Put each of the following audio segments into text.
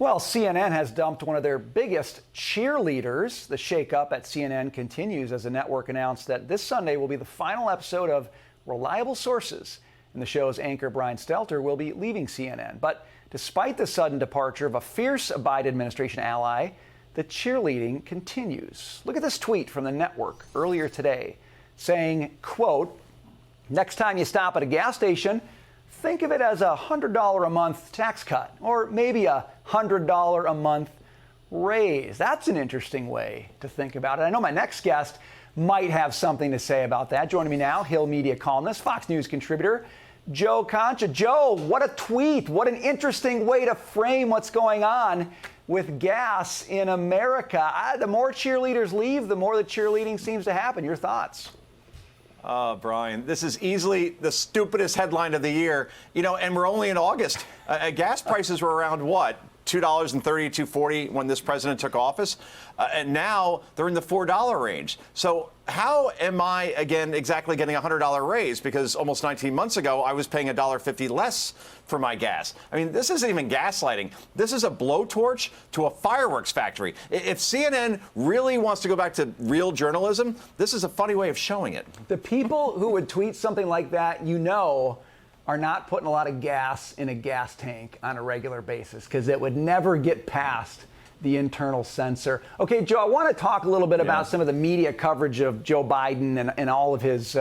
Well, CNN has dumped one of their biggest cheerleaders. The shakeup at CNN continues as the network announced that this Sunday will be the final episode of Reliable Sources. And the show's anchor, Brian Stelter, will be leaving CNN. But despite the sudden departure of a fierce Biden administration ally, the cheerleading continues. Look at this tweet from the network earlier today saying, quote, "Next time you stop at a gas station, think of it as a $100 a month tax cut, or maybe a $100 a month raise." That's an interesting way to think about it. I know my next guest might have something to say about that. Joining me now, Hill media columnist, Fox News contributor, Joe Concha. Joe, what a tweet. What an interesting way to frame what's going on with gas in America. The more cheerleaders leave, the more the cheerleading seems to happen. Your thoughts? Brian, this is easily the stupidest headline of the year. And we're only in August. Gas prices were around what? $2.30, $2.40 when this president took office. And now they're in the $4 range. So how am I, again, exactly getting a $100 raise? Because almost 19 months ago, I was paying $1.50 less for my gas. I mean, this isn't even gaslighting. This is a blowtorch to a fireworks factory. If CNN really wants to go back to real journalism, this is a funny way of showing it. The people who would tweet something like that, are not putting a lot of gas in a gas tank on a regular basis, because it would never get past the internal censor. Okay, Joe, I want to talk a little bit about some of the media coverage of Joe Biden and all of his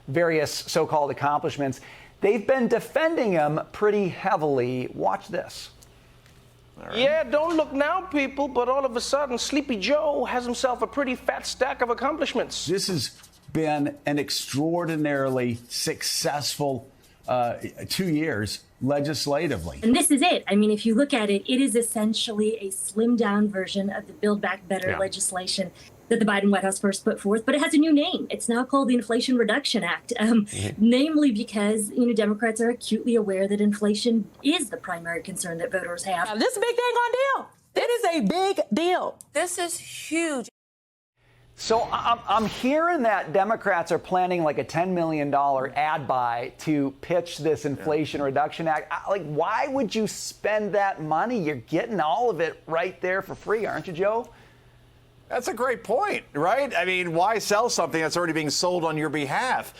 various so-called accomplishments. They've been defending him pretty heavily. Watch this. Right. Yeah, don't look now, people, but all of a sudden, Sleepy Joe has himself a pretty fat stack of accomplishments. This has been an extraordinarily successful 2 years legislatively. And this is it. I mean, if you look at it, it is essentially a slimmed down version of the Build Back Better legislation that the Biden White House first put forth, but it has a new name. It's now called the Inflation Reduction Act, namely because, Democrats are acutely aware that inflation is the primary concern that voters have. Now, this is a big dang on deal. It is a big deal. This is huge. So I'm hearing that Democrats are planning like a $10 million ad buy to pitch this Inflation Reduction Act. Why would you spend that money? You're getting all of it right there for free, aren't you, Joe? That's a great point, right? I mean, why sell something that's already being sold on your behalf?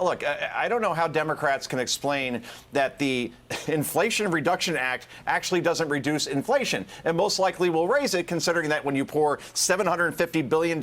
Look, I don't know how Democrats can explain that the Inflation Reduction Act actually doesn't reduce inflation, and most likely will raise it, considering that when you pour $750 billion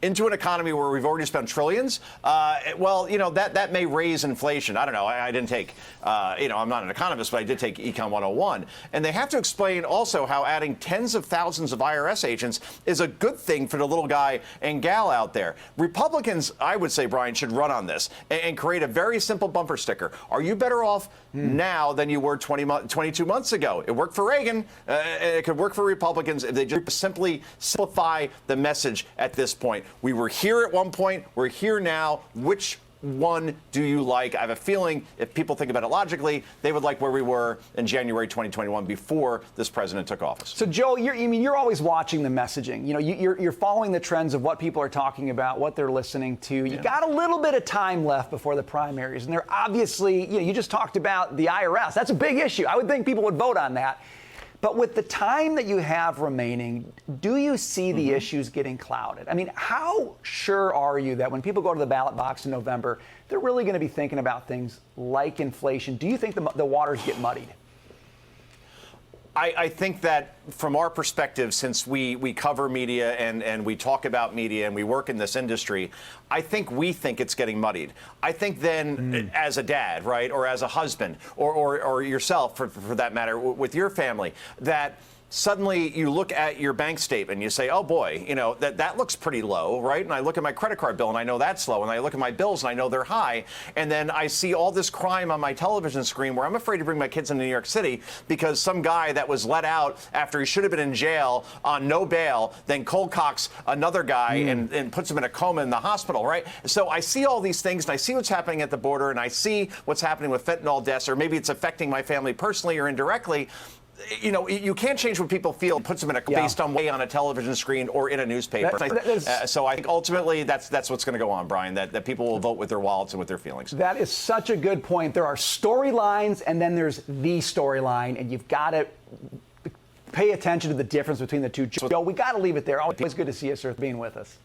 into an economy where we've already spent trillions, that may raise inflation. I don't know. I didn't take, I'm not an economist, but I did take Econ 101. And they have to explain also how adding tens of thousands of IRS agents is a good thing for the little guy and gal out there. Republicans, I would say, Brian, should run on this and create a very simple bumper sticker. Are you better off now than you were 22 months ago? It worked for Reagan. It could work for Republicans if they just simply simplify the message at this point. We were here at one point. We're here now. Which one do you like? I have a feeling if people think about it logically, they would like where we were in January 2021 before this president took office. So, Joe, you're always watching the messaging. You're following the trends of what people are talking about, what they're listening to. You got a little bit of time left before the primaries, and they're obviously, you just talked about the IRS. That's a big issue. I would think people would vote on that. But with the time that you have remaining, do you see the issues getting clouded? I mean, how sure are you that when people go to the ballot box in November, they're really going to be thinking about things like inflation? Do you think the waters get muddied? I think that from our perspective, since we cover media and we talk about media and we work in this industry, I think we think it's getting muddied. I think then as a dad, right, or as a husband or yourself, for that matter, with your family, that suddenly you look at your bank statement and you say, oh, boy, that looks pretty low, right? And I look at my credit card bill and I know that's low. And I look at my bills and I know they're high. And then I see all this crime on my television screen where I'm afraid to bring my kids into New York City because some guy that was let out after he should have been in jail on no bail then cold cocks another guy and puts him in a coma in the hospital, right? So I see all these things and I see what's happening at the border and I see what's happening with fentanyl deaths, or maybe it's affecting my family personally or indirectly. You can't change what people feel. Puts them in based on way on a television screen or in a newspaper. So I think ultimately that's what's going to go on, Brian. That people will vote with their wallets and with their feelings. That is such a good point. There are storylines, and then there's the storyline, and you've got to pay attention to the difference between the two. Joe, we got to leave it there. Always good to see you, sir, being with us.